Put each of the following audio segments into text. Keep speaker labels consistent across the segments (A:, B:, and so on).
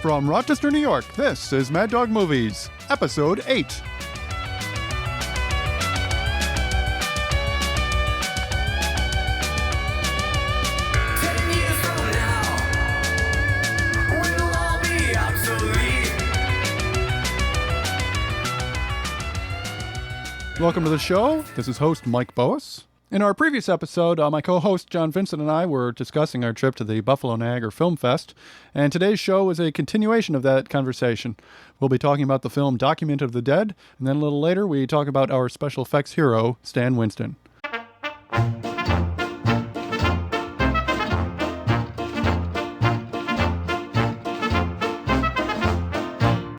A: From Rochester, New York, this is Mad Dog Movies, Episode 8. Welcome to the show. This is host Mike Boas. In our previous episode, my co-host John Vincent and I were discussing our trip to the Buffalo Niagara Film Fest, and today's show is a continuation of that conversation. We'll be talking about the film Document of the Dead, and then a little later we talk about our special effects hero, Stan Winston.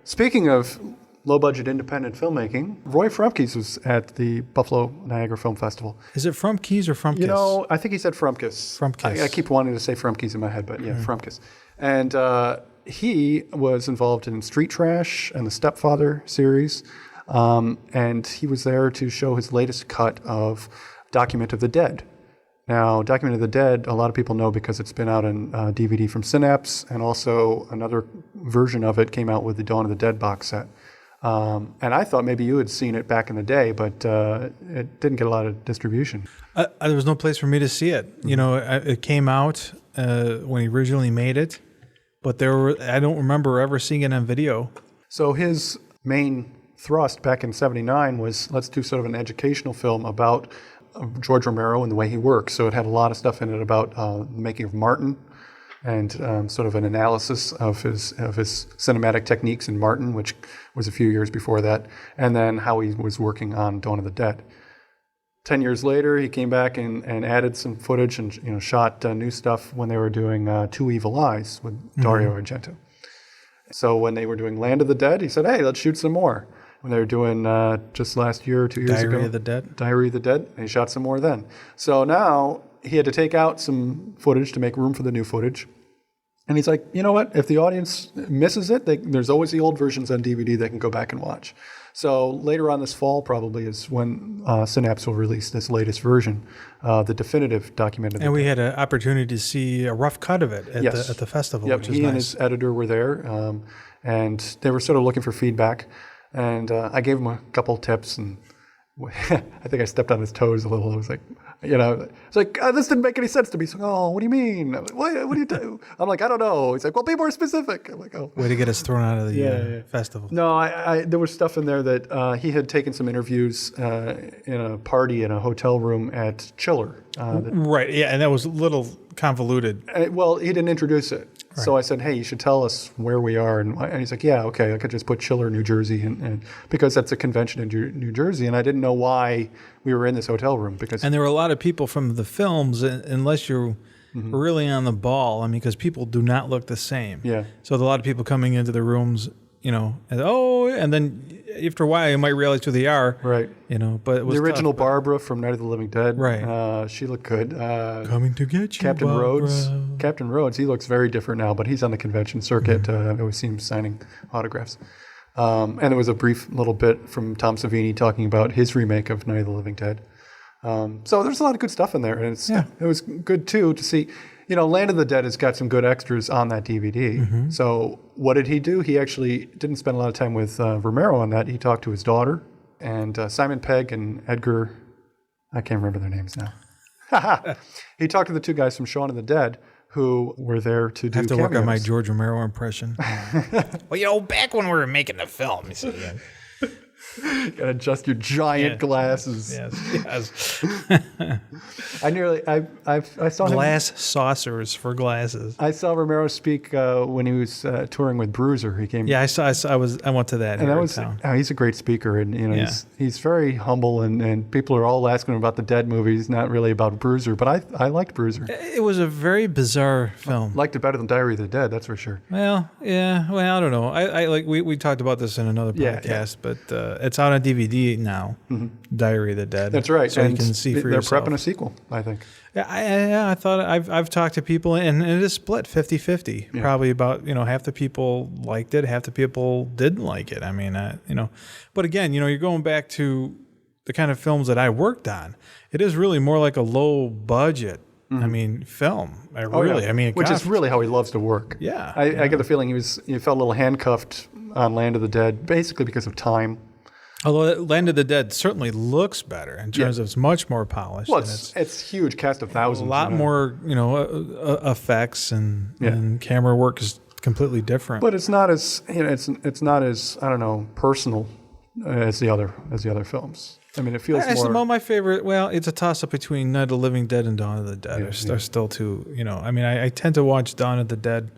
A: Speaking of low-budget independent filmmaking, Roy Frumkes was at the Buffalo Niagara Film Festival.
B: Is it Frumkes or Frumkes?
A: You know, I think he said Frumkes.
B: Frumkes.
A: I keep wanting to say Frumkes in my head, but yeah, Frumkes. And he was involved in Street Trash and the Stepfather series, and he was there to show his latest cut of Document of the Dead. Now, Document of the Dead, a lot of people know because it's been out on DVD from Synapse, and also another version of it came out with the Dawn of the Dead box set. And I thought maybe you had seen it back in the day, but it didn't get a lot of distribution.
B: There was no place for me to see it. You know, it came out when he originally made it, but I don't remember ever seeing it on video.
A: So his main thrust back in '79 was, let's do sort of an educational film about George Romero and the way he works. So it had a lot of stuff in it about the making of Martin, and sort of an analysis of his cinematic techniques in Martin, which was a few years before that, and then how he was working on Dawn of the Dead. 10 years later, he came back and added some footage and shot new stuff when they were doing Two Evil Eyes with Dario Argento. So when they were doing Land of the Dead, he said, hey, let's shoot some more. When they were doing just last year or 2 years ago.
B: Diary of the Dead.
A: Diary of the Dead, and he shot some more then. So now he had to take out some footage to make room for the new footage. And he's like, you know what? If the audience misses it, there's always the old versions on DVD they can go back and watch. So later on this fall probably is when Synapse will release this latest version, the definitive Document of the Dead.
B: And we had an opportunity to see a rough cut of it at the festival,
A: Yep,
B: which is
A: he
B: nice.
A: and his editor were there, and they were sort of looking for feedback. And I gave him a couple tips, and I think I stepped on his toes a little. I was like, it's like, this didn't make any sense to me. He's like, oh, what do you mean? What do you do? I'm like, I don't know. He's like, well, be more specific. I'm like, oh.
B: Way to get us thrown out of the festival.
A: No, there was stuff in there that he had taken some interviews in a party in a hotel room at Chiller.
B: Right, yeah, and that was a little convoluted.
A: Well, he didn't introduce it. Right. So I said, hey, you should tell us where we are. And he's like, yeah, okay, I could just put Chiller, New Jersey, and because that's a convention in New Jersey. And I didn't know why we were in this hotel room. And
B: there were a lot of people from the films, unless you're really on the ball, I mean, because people do not look the same.
A: Yeah.
B: So there are a lot of people coming into the rooms, and then after a while you might realize who they are.
A: Right.
B: But it was
A: the original
B: tough,
A: Barbara from Night of the Living Dead.
B: Right.
A: She looked good.
B: Coming to get you,
A: Captain
B: Barbara.
A: Rhodes. Captain Rhodes, he looks very different now, but he's on the convention circuit. I've always seen him signing autographs. And there was a brief little bit from Tom Savini talking about his remake of Night of the Living Dead. So there's a lot of good stuff in there. And it was good, too, to see. Land of the Dead has got some good extras on that DVD. So what did he do? He actually didn't spend a lot of time with Romero on that. He talked to his daughter and Simon Pegg and Edgar. I can't remember their names now. He talked to the two guys from Shaun of the Dead who were there to do
B: I have to
A: cameos.
B: work on my George Romero impression.
C: Well, back when we were making the film, you see.
A: You gotta adjust your giant glasses.
B: Yes.
A: I saw
B: glass saucers for glasses.
A: I saw Romero speak when he was touring with Bruiser. He came.
B: Yeah, I went to that.
A: And that was. He's a great speaker, and he's very humble, and people are all asking him about the Dead movies, not really about Bruiser. But I liked Bruiser.
B: It was a very bizarre film.
A: Liked it better than Diary of the Dead, that's for sure.
B: Well, yeah. Well, I don't know. I like we talked about this in another podcast, but it's out on DVD now. Diary of the Dead.
A: That's right.
B: So you can see for yourself.
A: They're prepping a sequel, I think.
B: Yeah, I thought I've talked to people, and it is split 50-50. Yeah. Probably about half the people liked it, half the people didn't like it. I mean, but again, you're going back to the kind of films that I worked on. It is really more like a low budget I mean, film.
A: Oh,
B: Really,
A: yeah.
B: I mean,
A: which
B: gosh,
A: is really how he loves to work.
B: Yeah,
A: I get the feeling he felt a little handcuffed on Land of the Dead, basically because of time.
B: Although Land of the Dead certainly looks better in terms of it's much more polished.
A: Well,
B: and
A: it's huge, cast of thousands.
B: a lot more, effects and camera work is completely different.
A: But it's not as it's not as I don't know personal as the other films. I mean, it feels
B: I
A: more.
B: suppose my favorite. Well, it's a toss up between Night of the Living Dead and Dawn of the Dead. They're still two. I mean, I tend to watch Dawn of the Dead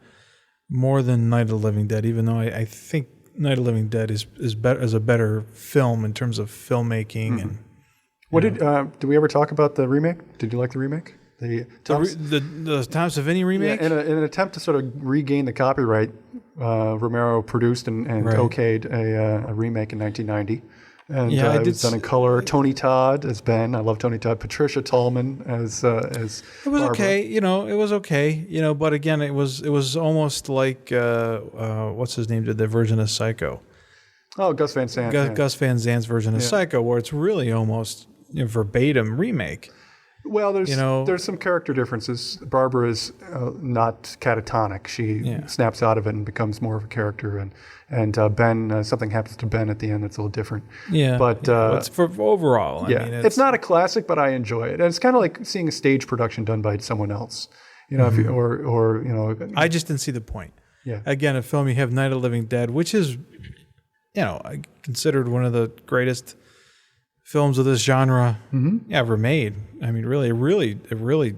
B: more than Night of the Living Dead, even though I think Night of the Living Dead is better as a better film in terms of filmmaking and.
A: What did we ever talk about the remake? Did you like the remake? The
B: Tom Savini remake?
A: Yeah, in an attempt to sort of regain the copyright, Romero produced and okayed a remake in 1990. And it was done in color. Tony Todd as Ben. I love Tony Todd. Patricia Tallman as
B: It was
A: Barbara.
B: okay. It was okay. But again, it was almost like what's his name did the version of Psycho.
A: Oh, Gus Van Sant.
B: Gus Van Zant's version of Psycho, where it's really almost verbatim remake.
A: Well, there's some character differences. Barbara is not catatonic. She snaps out of it and becomes more of a character. And Ben, something happens to Ben at the end that's a little different.
B: Yeah,
A: but
B: it's for overall. I mean,
A: it's not a classic, but I enjoy it. And it's kind of like seeing a stage production done by someone else. If you, or
B: I just didn't see the point.
A: Yeah.
B: Again, a film you have Night of the Living Dead, which is, considered one of the greatest films of this genre ever made. I mean, it really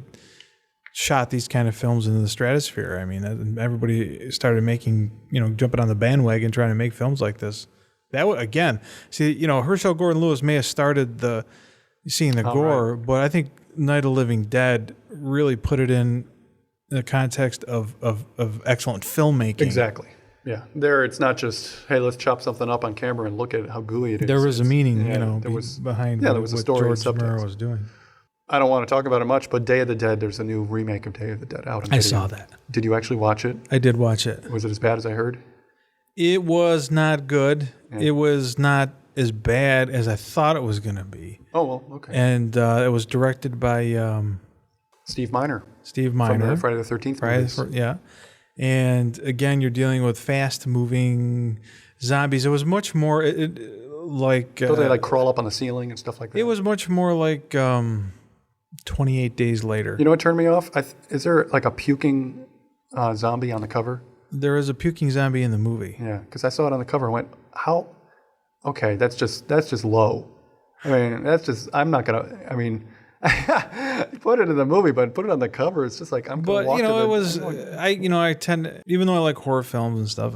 B: shot these kind of films into the stratosphere. I mean, everybody started making, jumping on the bandwagon trying to make films like this. Herschel Gordon Lewis may have started seeing the gore,
A: right.
B: but I think Night of the Living Dead really put it in the context of excellent filmmaking.
A: Exactly. Yeah. There, it's not just, hey, let's chop something up on camera and look at how gooey it is.
B: There was a meaning, behind
A: there was a
B: what
A: story
B: George
A: and
B: Romero
A: subtext.
B: was doing.
A: I don't want to talk about it much, but Day of the Dead, there's a new remake of Day of the Dead out on
B: I
A: video.
B: saw that.
A: Did you actually watch it?
B: I did watch it.
A: Was it as bad as I heard?
B: It was not good. Yeah. It was not as bad as I thought it was going to be.
A: Oh, well, okay.
B: And it was directed by
A: Steve Miner.
B: From
A: the Friday the 13th movies.
B: Yeah. And again, you're dealing with fast-moving zombies. It was much more like...
A: Don't they crawl up on the ceiling and stuff like that?
B: It was much more like 28 Days Later.
A: You know what turned me off? Is there a puking zombie on the cover?
B: There is a puking zombie in the movie.
A: Yeah, because I saw it on the cover and went, how? Okay, that's just low. I mean, I'm not going to... I mean... put it in the movie, but put it on the cover. It's just like I'm.
B: But it was. I tend, even though I like horror films and stuff.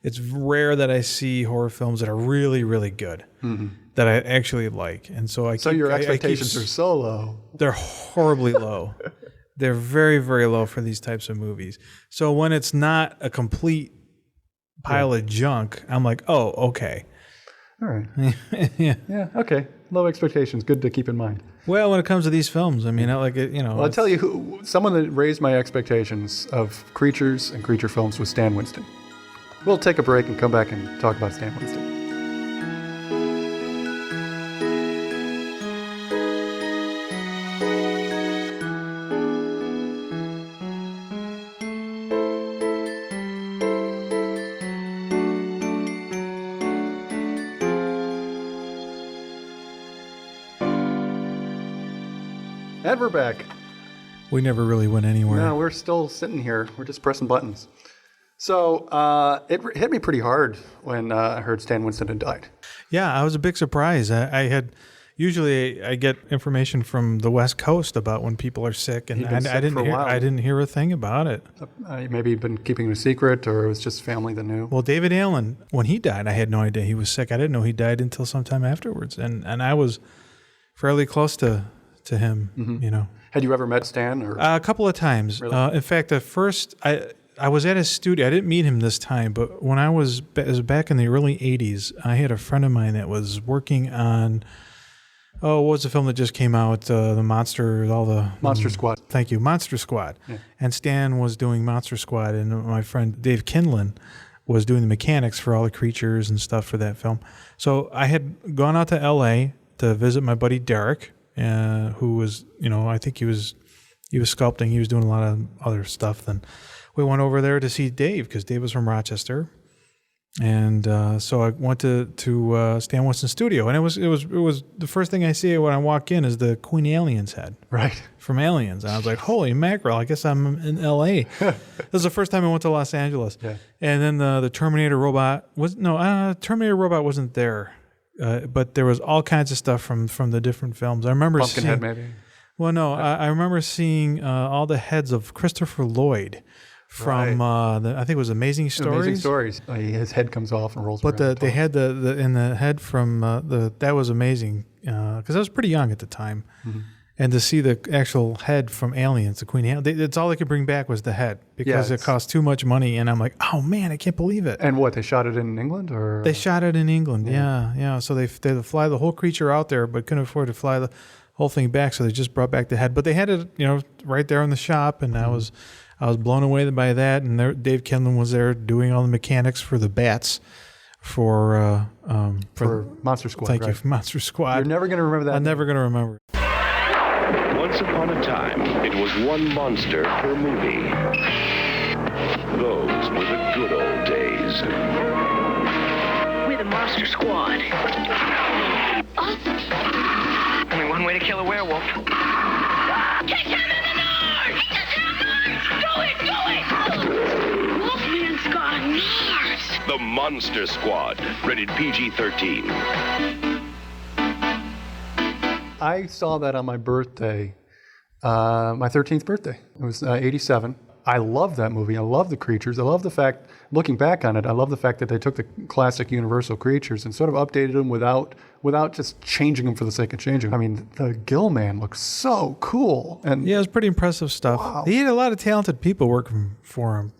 B: It's rare that I see horror films that are really, really good that I actually like, and so
A: your expectations are so low.
B: They're horribly low. They're very, very low for these types of movies. So when it's not a complete pile of junk, I'm like, oh, okay.
A: All right. Yeah. Okay. Low expectations. Good to keep in mind.
B: Well, when it comes to these films, I mean, I like it.
A: Well, I'll tell you someone that raised my expectations of creatures and creature films was Stan Winston. We'll take a break and come back and talk about Stan Winston. And we're back.
B: We never really went anywhere.
A: No, we're still sitting here. We're just pressing buttons. So it hit me pretty hard when I heard Stan Winston had died.
B: Yeah, I was a big surprise. Usually I get information from the West Coast about when people are sick, and I didn't hear a thing about it.
A: Maybe he'd been keeping it a secret, or it was just family that knew.
B: Well, David Allen, when he died, I had no idea he was sick. I didn't know he died until sometime afterwards, and I was fairly close to him.
A: Had you ever met Stan? Or?
B: A couple of times.
A: Really?
B: In fact, at first I was at his studio. I didn't meet him this time, but when it was back in the early 80s, I had a friend of mine that was working on, what was the film that just came out? The Monster,
A: Monster Squad.
B: Thank you, Monster Squad.
A: Yeah.
B: And Stan was doing Monster Squad, and my friend Dave Kinlan was doing the mechanics for all the creatures and stuff for that film. So I had gone out to L.A. to visit my buddy Derek, who was, I think he was sculpting. He was doing a lot of other stuff. Then we went over there to see Dave because Dave was from Rochester. And so I went to Stan Winston's studio, and it was the first thing I see when I walk in is the Queen Alien's head,
A: Right.
B: from Aliens. And I was like, holy mackerel! I guess I'm in L.A. This is the first time I went to Los Angeles.
A: Yeah.
B: And then the Terminator robot Terminator robot wasn't there, but there was all kinds of stuff from the different films. I remember
A: Pumpkinhead, maybe.
B: Well, no, I remember seeing all the heads of Christopher Lloyd. From I think it was Amazing Stories.
A: Amazing Stories. His head comes off and rolls.
B: But
A: around
B: they had the head from that was amazing because I was pretty young at the time, and to see the actual head from Aliens, the Queen Alien, that's all they could bring back was the head because it cost too much money. And I'm like, oh man, I can't believe it.
A: And what, they shot it in England, or
B: They shot it in England. Yeah. So they fly the whole creature out there, but couldn't afford to fly the whole thing back, so they just brought back the head. But they had it, right there in the shop, and I was blown away by that. And Dave Kinlan was there doing all the mechanics for the bats for
A: Monster Squad.
B: Thank you,
A: right.
B: for Monster Squad.
A: You're never going to remember that.
B: I'm never going to remember.
D: Once upon a time, it was one monster per movie. Those were the good old days.
E: We're the Monster Squad. Only one way to kill a werewolf. Kick him in the nose! Do it! Wolfman's got nards!
D: The Monster Squad, rated PG-13.
A: I saw that on my birthday, my 13th birthday. It was 87. I love that movie. I love the creatures. I love the fact, looking back on it, I love the fact that they took the classic Universal creatures and sort of updated them without just changing them for the sake of changing them. I mean, the Gill Man looks so cool. And
B: Yeah, it was pretty impressive stuff.
A: Wow.
B: He had a lot of talented people working for him.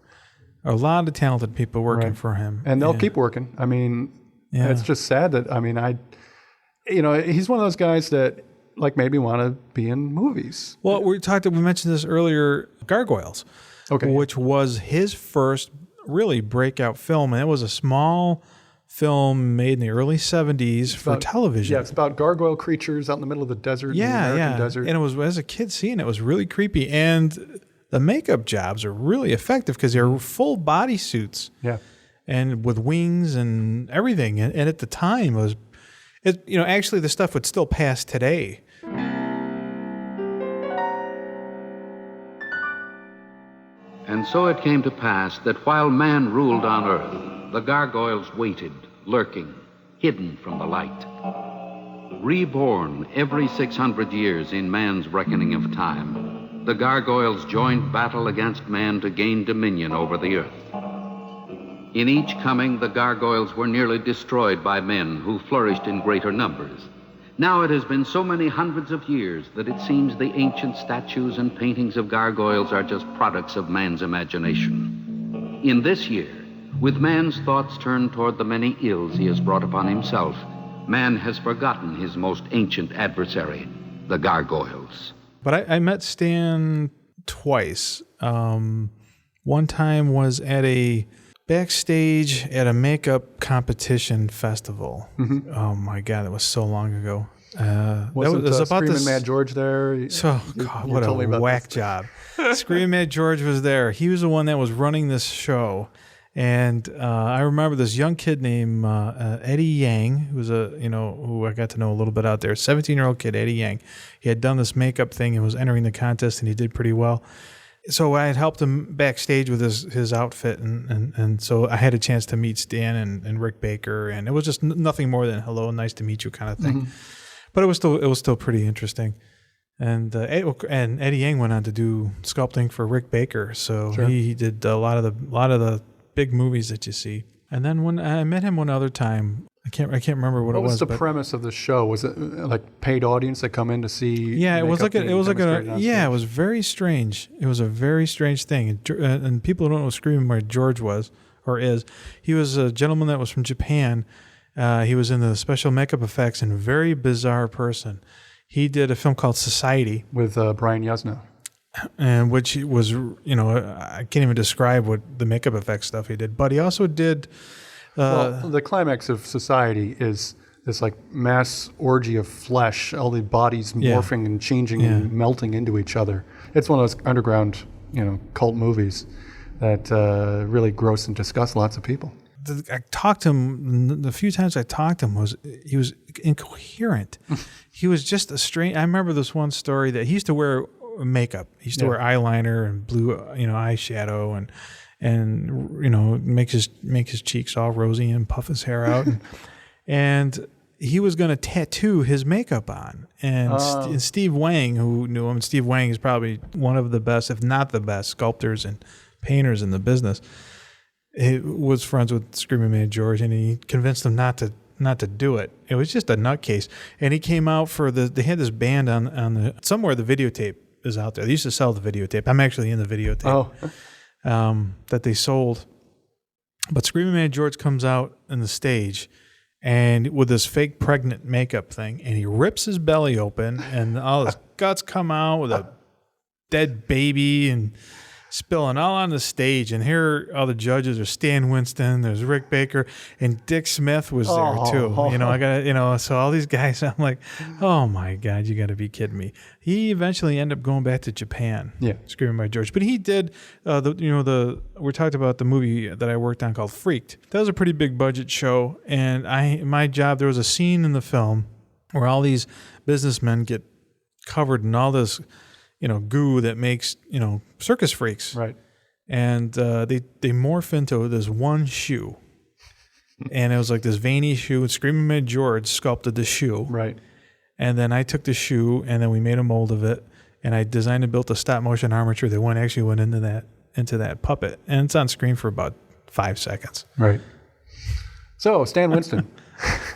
B: A lot of talented people working for him.
A: And they'll keep working. I mean, it's just sad that, he's one of those guys that made me want to be in movies.
B: Well, we mentioned this earlier, Gargoyles.
A: Okay.
B: Which was his first really breakout film. And it was a small film made in the early 70s for television.
A: Yeah, it's about gargoyle creatures out in the middle of the desert, the American desert.
B: And it was, as a kid seeing it, was really creepy. And the makeup jobs are really effective because they're full body suits.
A: Yeah.
B: And with wings and everything. And at the time, actually the stuff would still pass today.
F: And so it came to pass that while man ruled on earth, the gargoyles waited, lurking, hidden from the light. Reborn every 600 years in man's reckoning of time, the gargoyles joined battle against man to gain dominion over the earth. In each coming, the gargoyles were nearly destroyed by men who flourished in greater numbers. Now it has been so many hundreds of years that it seems the ancient statues and paintings of gargoyles are just products of man's imagination. In this year, with man's thoughts turned toward the many ills he has brought upon himself, man has forgotten his most ancient adversary, the gargoyles.
B: But I met Stan twice. One time was at a backstage at a makeup competition festival. Mm-hmm. Oh my God, that was so long ago.
A: Was Screaming Mad George there?
B: So, God, what a whack job. Screaming Mad George was there. He was the one that was running this show. And I remember this young kid named Eddie Yang, who was who I got to know a little bit out there. 17-year-old kid, Eddie Yang. He had done this makeup thing and was entering the contest, and he did pretty well. So I had helped him backstage with his outfit, and so I had a chance to meet Stan and Rick Baker, and it was just nothing more than hello, nice to meet you kind of thing. Mm-hmm. But it was still pretty interesting. And Eddie Yang went on to do sculpting for Rick Baker, so sure. He did a lot of the big movies that you see. And then when I met him one other time, I can't remember what it was.
A: What was the premise of the show? Was it like paid audience that come in to see?
B: Yeah, it was very strange. It was a very strange thing, and people don't know what Screaming Mad George was or is. He was a gentleman that was from Japan. He was in the special makeup effects and a very bizarre person. He did a film called Society
A: with Brian Yuzna.
B: And which was, I can't even describe what the makeup effects stuff he did. But he also did.
A: The climax of Society is this like mass orgy of flesh, all the bodies morphing and changing and melting into each other. It's one of those underground, cult movies that really gross and disgust lots of people.
B: I talked to him, the few times I talked to him he was incoherent. He was just a strange. I remember this one story that he used to wear makeup. He used to wear eyeliner and blue, eyeshadow and make his cheeks all rosy and puff his hair out. And he was going to tattoo his makeup on. And Steve Wang, who knew him, Steve Wang is probably one of the best, if not the best, sculptors and painters in the business. He was friends with Screaming Mad George, and he convinced him not to do it. It was just a nutcase. And he came out they had this band on somewhere the videotape is out there. They used to sell the videotape. I'm actually in the videotape that they sold. But Screaming Mad George comes out on the stage and with this fake pregnant makeup thing, and he rips his belly open, and all his guts come out with a dead baby and spilling all on the stage. And here all the judges are Stan Winston, there's Rick Baker, and Dick Smith was there too. So all these guys, I'm like, oh my God, you got to be kidding me. He eventually ended up going back to Japan. Yeah, Screaming Mad George. But he did we talked about the movie that I worked on called Freaked. That was a pretty big budget show, and my job, there was a scene in the film where all these businessmen get covered in all this goo that makes, circus freaks. Right. And they morph into this one shoe. And it was like this veiny shoe. And Screaming Mad George sculpted the shoe. Right. And then I took the shoe, and then we made a mold of it. And I designed and built a stop motion armature that went into that puppet. And it's on screen for about 5 seconds. Right. So Stan Winston.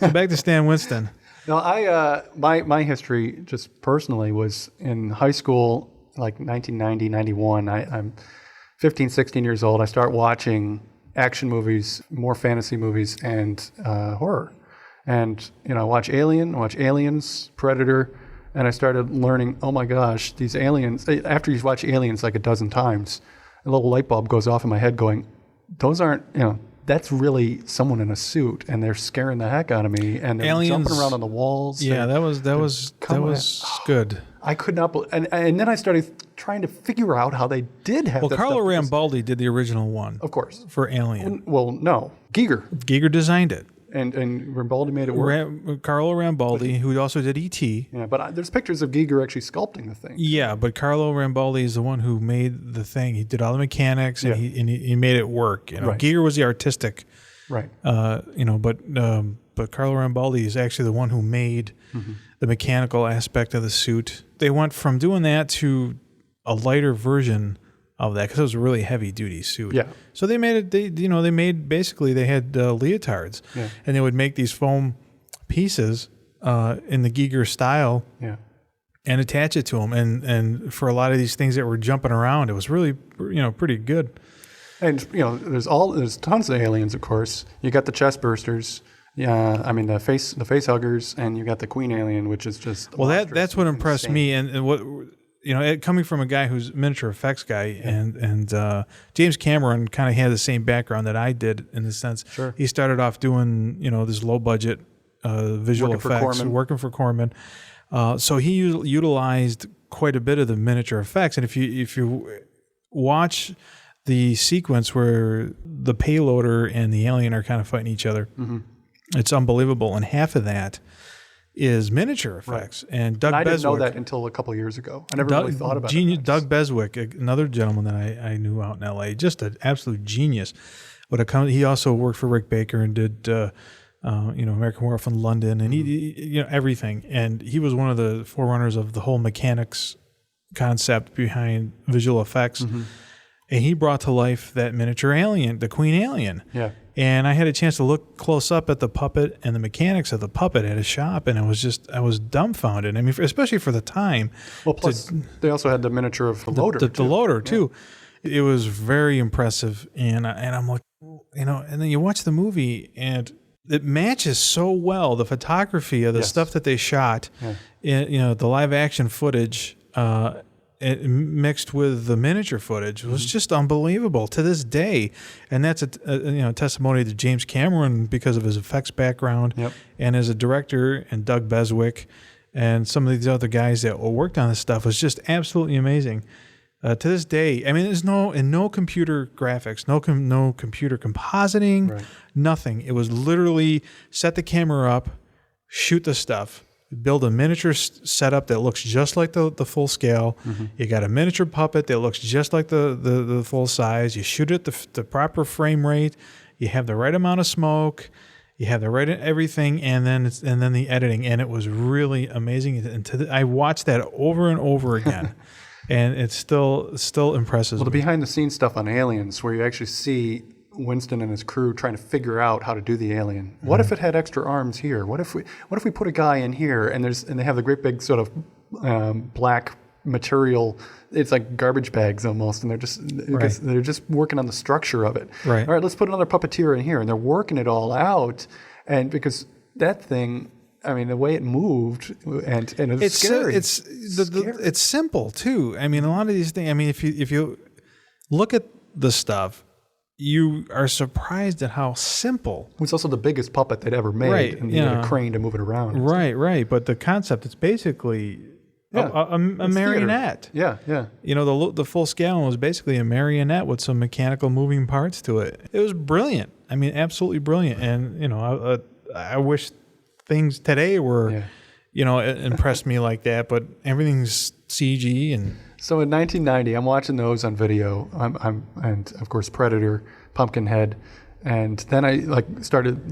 B: So back to Stan Winston. No, my history just personally was in high school, like 1990, 91. I'm 15, 16 years old. I start watching action movies, more fantasy movies, and horror. And, I watch Aliens, Predator, and I started learning, oh my gosh, these aliens, after you watch Aliens like a dozen times, a little light bulb goes off in my head going, those aren't, that's really someone in a suit, and they're scaring the heck out of me, and they're jumping around on the walls. Yeah, that was good. I could not believe, and then I started trying to figure out how they did have. Well, Carlo Rambaldi did the original one, of course, for Alien. Well, no, Giger designed it, and Rambaldi made it work. Carlo Rambaldi, who also did E.T. Yeah, but there's pictures of Giger actually sculpting the thing. Yeah, but Carlo Rambaldi is the one who made the thing. He did all the mechanics, and he made it work. Right. Giger was the artistic, right? But Carlo Rambaldi is actually the one who made the mechanical aspect of the suit. They went from doing that to a lighter version of that because it was a really heavy duty suit. Yeah. So they made it. They had leotards, and they would make these foam pieces in the Giger style, and attach it to them. And for a lot of these things that were jumping around, it was really pretty good. And there's tons of aliens, of course. You got the chest bursters. Yeah, I mean the face huggers, and you got the Queen Alien, which is just that's what impressed me, and what coming from a guy who's miniature effects guy, and James Cameron kind of had the same background that I did in the sense. Sure. He started off doing this low budget visual effects, working for Corman, so he utilized quite a bit of the miniature effects, and if you watch the sequence where the payloader and the alien are kind of fighting each other. Mm-hmm. It's unbelievable, and half of that is miniature effects. Right. And Doug Beswick, I didn't know that until a couple of years ago. I never really thought about it. Doug Beswick, another gentleman that I knew out in L.A., just an absolute genius. He also worked for Rick Baker and did American Werewolf in London, and he everything. And he was one of the forerunners of the whole mechanics concept behind visual effects. Mm-hmm. And he brought to life that miniature alien, the Queen Alien. Yeah. And I had a chance to look close up at the puppet and the mechanics of the puppet at a shop, and I was dumbfounded. I mean, especially for the time. Well, plus they also had the miniature of the loader. The loader too. It was very impressive, and I'm like, and then you watch the movie, and it matches so well the photography of the stuff that they shot, the live action footage. it mixed with the miniature footage was just unbelievable to this day. And that's a testimony to James Cameron because of his effects background, and as a director, and Doug Beswick and some of these other guys that worked on this stuff was just absolutely amazing. To this day, I mean, there's no computer graphics, no computer compositing, nothing. It was literally set the camera up, shoot the stuff, build a miniature setup that looks just like the full scale. You got a miniature puppet that looks just like the full size. You shoot it the proper frame rate. You have the right amount of smoke. You have the right everything, and then the editing, and it was really amazing. And I watched that over and over again. And it still impresses me.
A: The behind-the-scenes stuff on Aliens, where you actually see Winston and his crew trying to figure out how to do the alien. What if it had extra arms here? What if we put a guy in here and they have the great big sort of black material? It's like garbage bags almost, and they're just working on the structure of it.
B: Right.
A: All right, let's put another puppeteer in here, and they're working it all out. And because that thing, I mean, the way it moved, and it's scary.
B: It's simple too. I mean, a lot of these things. I mean, if you look at the stuff, you are surprised at how simple.
A: It's also the biggest puppet they'd ever made, and you need a crane to move it around.
B: Right. But the concept, it's basically a marionette.
A: Theater. Yeah.
B: You know, the full scale was basically a marionette with some mechanical moving parts to it. It was brilliant. I mean, absolutely brilliant. And you know, I wish things today were, impressed me like that, but everything's CG. And
A: so in 1990, I'm watching those on video. And of course Predator, Pumpkinhead, and then I started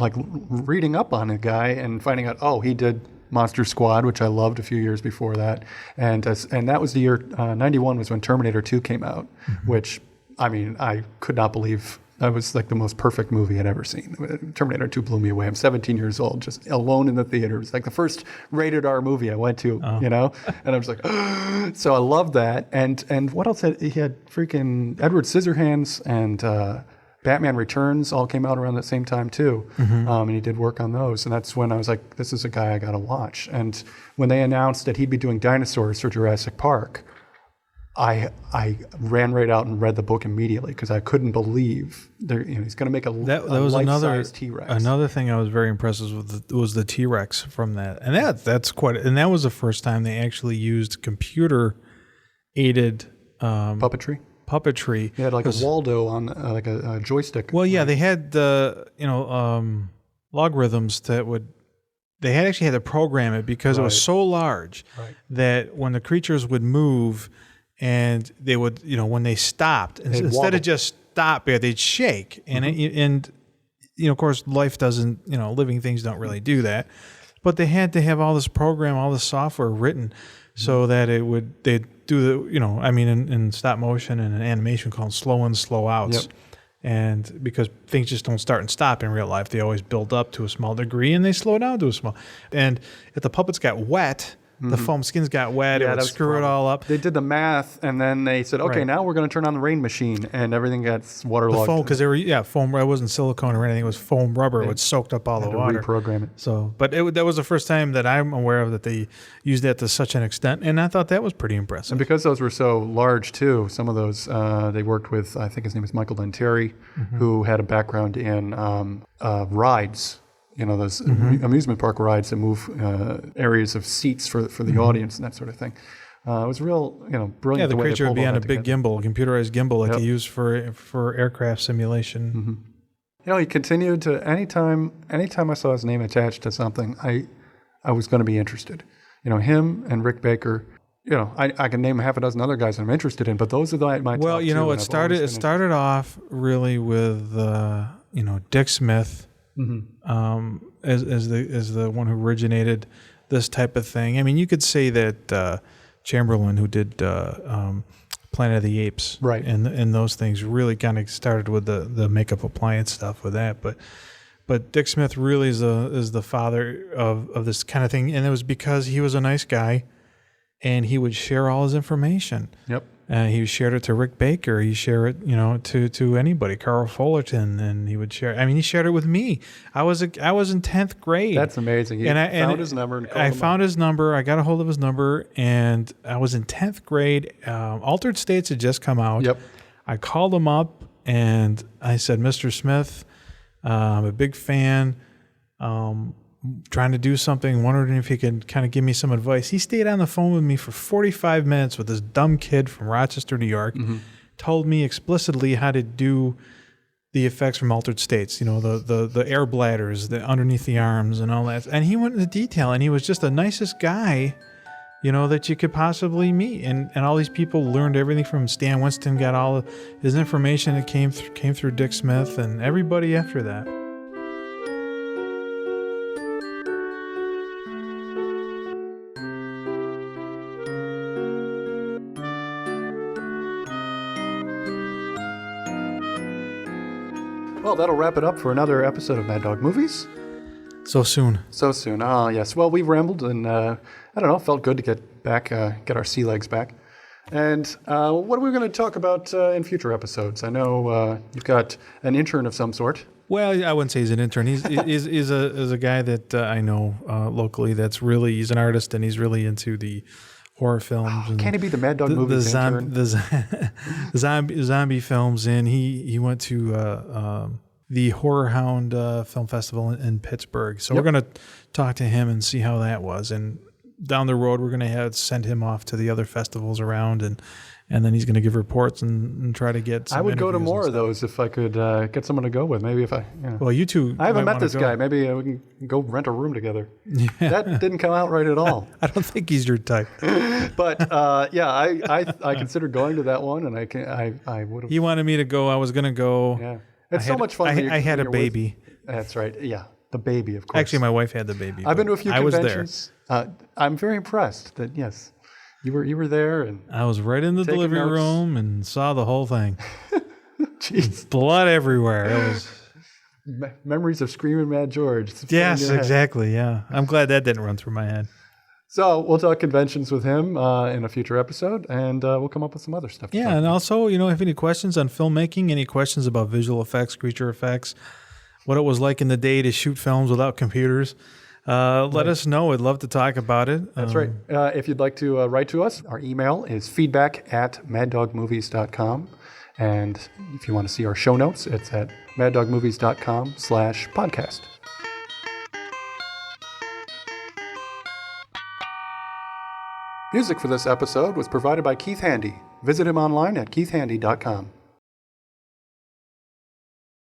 A: reading up on a guy and finding out, he did Monster Squad, which I loved a few years before that, and that was the year 91 was when Terminator 2 came out, which I mean I could not believe. That was like the most perfect movie I'd ever seen. Terminator 2 blew me away. I'm 17 years old, just alone in the theater. It was like the first rated R movie I went to, and I was like, so I loved that. And what else? He had freaking Edward Scissorhands and Batman Returns all came out around the same time too. And he did work on those. And that's when I was like, this is a guy I got to watch. And when they announced that he'd be doing dinosaurs for Jurassic Park, I ran right out and read the book immediately because I couldn't believe he's going to make a life-size T-Rex.
B: Another thing I was very impressed with was the T-Rex from that, and that was the first time they actually used computer-aided puppetry.
A: They had like a Waldo on like a joystick.
B: Well, yeah, they had logarithms that they actually had to program it because it was so large that when the creatures would move. And they would, when they stopped, instead of just stop, they'd shake. And of course, life doesn't, living things don't really do that. But they had to have all this program, all this software written so that they'd do in stop motion and an animation called slow ins, slow outs. Yep. And because things just don't start and stop in real life, they always build up to a small degree and they slow down to a small. And if the puppets got wet, the foam skins got wet, it would screw it all up.
A: They did the math, and then they said, okay, now we're going to turn on the rain machine, and everything got waterlogged.
B: The foam, because they were, foam, it wasn't silicone or anything, it was foam rubber, it soaked up all the water.
A: Reprogram it.
B: So, but that was the first time that I'm aware of that they used that to such an extent, and I thought that was pretty impressive.
A: And because those were so large, too, some of those, they worked with, I think his name is Michael Lenteri, who had a background in rides. Those amusement park rides that move areas of seats for the audience and that sort of thing. It was real, brilliant.
B: Yeah, the creature would be on a big gimbal, computerized gimbal that they use for aircraft simulation.
A: He continued to anytime I saw his name attached to something, I was going to be interested. Him and Rick Baker. I can name half a dozen other guys that I'm interested in, but those are my top two.
B: It started off really with Dick Smith. As the one who originated this type of thing. I mean, you could say that Chamberlain, who did Planet of the Apes, and those things, really kind of started with the makeup appliance stuff with that. But Dick Smith really is the father of this kind of thing, and it was because he was a nice guy, and he would share all his information.
A: Yep.
B: He shared it to Rick Baker. He shared it, to anybody, Carl Fullerton, and he would share. I mean, he shared it with me. I was in 10th grade.
A: That's amazing. He found his number and called
B: I
A: him
B: found
A: up.
B: his number. I got a hold of his number, and I was in 10th grade. Altered States had just come out.
A: Yep.
B: I called him up and I said, Mr. Smith, I'm a big fan. Trying to do something, wondering if he could kind of give me some advice. He stayed on the phone with me for 45 minutes with this dumb kid from Rochester, New York, told me explicitly how to do the effects from Altered States, the air bladders, the underneath the arms and all that. And he went into detail, and he was just the nicest guy, that you could possibly meet. And all these people learned everything from Stan Winston, got all of his information that came through Dick Smith and everybody after that.
A: Well, that'll wrap it up for another episode of Mad Dog Movies.
B: So soon.
A: So soon. Ah, yes. Well, we've rambled, and I don't know, felt good to get back, get our sea legs back. And what are we going to talk about in future episodes? I know you've got an intern of some sort.
B: Well, I wouldn't say he's an intern. He's a guy that I know locally. He's an artist, and he's really into the horror films. And
A: Can't he be the Mad Dog Movies intern?
B: The zombie films, and he went to the Horror Hound Film Festival in Pittsburgh. So we're going to talk to him and see how that was. And down the road, we're going to send him off to the other festivals around, and then he's going to give reports and try to get some
A: I would go to
B: interviews
A: more of those if I could get someone to go with. Maybe if I...
B: Well, you two
A: I haven't
B: might
A: met this
B: wanna
A: guy.
B: go.
A: Maybe we can go rent a room together. Yeah. That didn't come out right at all.
B: I don't think he's your type.
A: But I considered going to that one, and I would have...
B: He wanted me to go. I was going to go.
A: Yeah. It's so much fun.
B: I had a
A: when you're
B: baby.
A: That's right. Yeah. The baby, of course.
B: Actually, my wife had the baby.
A: I've been to a few
B: I was
A: conventions. I'm very impressed that, yes, you were there. And
B: there. I was right in the
A: taking
B: delivery
A: notes.
B: room and saw the whole thing.
A: Jeez.
B: Blood everywhere. It was.
A: Memories of Screaming Mad George. It's
B: Yes,
A: in your head.
B: exactly. Yeah. I'm glad that didn't run through my head.
A: So we'll talk conventions with him in a future episode, and we'll come up with some other stuff. to
B: Yeah,
A: talk
B: and
A: about.
B: also, if you have any questions on filmmaking, any questions about visual effects, creature effects, what it was like in the day to shoot films without computers, let us know. I'd love to talk about it.
A: That's right. If you'd like to write to us, our email is feedback@maddogmovies.com. And if you want to see our show notes, it's at maddogmovies.com/podcast. Music for this episode was provided by Keith Handy. Visit him online at keithhandy.com.